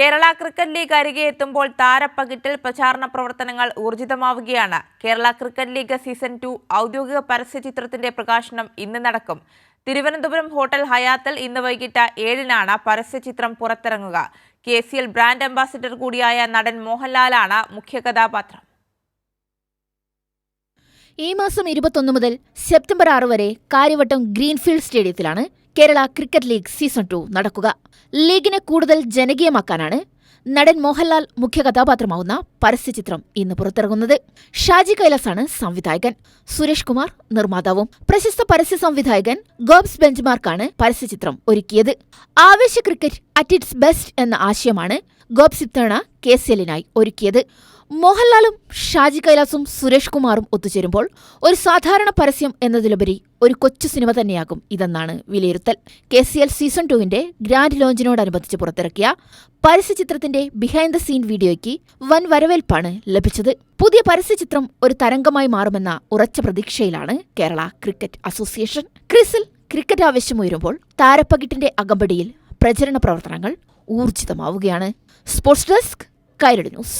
Kerala cricket league അരികെ എത്തുമ്പോൾ താരപ്പകിട്ടിൽ പ്രചാരണ പ്രവർത്തനങ്ങൾ ഊർജിതമാവുകയാണ്. കേരള ക്രിക്കറ്റ് ലീഗ് സീസൺ 2 ഔദ്യോഗിക പരസ്യചിത്രത്തിന്റെ പ്രകാശനം ഇന്ന് നടക്കും. തിരുവനന്തപുരം ഹോട്ടൽ ഹയാത്തിൽ ഇന്ന് വൈകിട്ട് 7-നാണ് പരസ്യചിത്രം പുറത്തിറങ്ങുക. KCL ബ്രാൻഡ് അംബാസിഡർ കൂടിയായ നടൻ മോഹൻലാലാണ് മുഖ്യ കഥാപാത്രം. ഈ മാസം 21 മുതൽ സെപ്റ്റംബർ 6 വരെ കാര്യവട്ടം ഗ്രീൻഫീൽഡ് സ്റ്റേഡിയത്തിലാണ് കേരള ക്രിക്കറ്റ് ലീഗ് സീസൺ 2 നടക്കുക. ലീഗിനെ കൂടുതൽ ജനകീയമാക്കാനാണ് നടൻ മോഹൻലാൽ മുഖ്യ കഥാപാത്രമാവുന്ന പരസ്യചിത്രം ഇന്ന് പുറത്തിറങ്ങുന്നത്. ഷാജി കൈലാസാണ് സംവിധായകൻ, സുരേഷ് കുമാർ നിർമ്മാതാവും. പ്രശസ്ത പരസ്യ സംവിധായകൻ ഗോബ്സ് ബെഞ്ച്മാർക്കാണ് പരസ്യചിത്രം ഒരുക്കിയത്. ആവേശ ക്രിക്കറ്റ് അറ്റ് ഇറ്റ്സ് ബെസ്റ്റ് എന്ന ആശയമാണ് ഗോബ്സ് ഇത്തവണ KCLനായി ഒരുക്കിയത്. മോഹൻലാലും ഷാജി കൈലാസും സുരേഷ് കുമാറും ഒത്തുചേരുമ്പോൾ ഒരു സാധാരണ പരസ്യം എന്നതിലുപരി ഒരു കൊച്ചു സിനിമ തന്നെയാകും ഇതെന്നാണ് വിലയിരുത്തൽ. KCL സീസൺ 2 ഗ്രാൻഡ് ലോഞ്ചിനോടനുബന്ധിച്ച് പുറത്തിറക്കിയ പരസ്യചിത്രത്തിന്റെ ബിഹൈൻഡ് ദ സീൻ വീഡിയോയ്ക്ക് വൻ വരവേൽപ്പാണ് ലഭിച്ചത്. പുതിയ പരസ്യചിത്രം ഒരു തരംഗമായി മാറുമെന്ന ഉറച്ച പ്രതീക്ഷയിലാണ് കേരള ക്രിക്കറ്റ് അസോസിയേഷൻ. ക്രിസിൽ ക്രിക്കറ്റ് ആവേശമുയരുമ്പോൾ താരപ്പകിട്ടിന്റെ അകമ്പടിയിൽ പ്രചരണ പ്രവർത്തനങ്ങൾ ഊർജിതമാവുകയാണ്. Sports desk, Kairali news.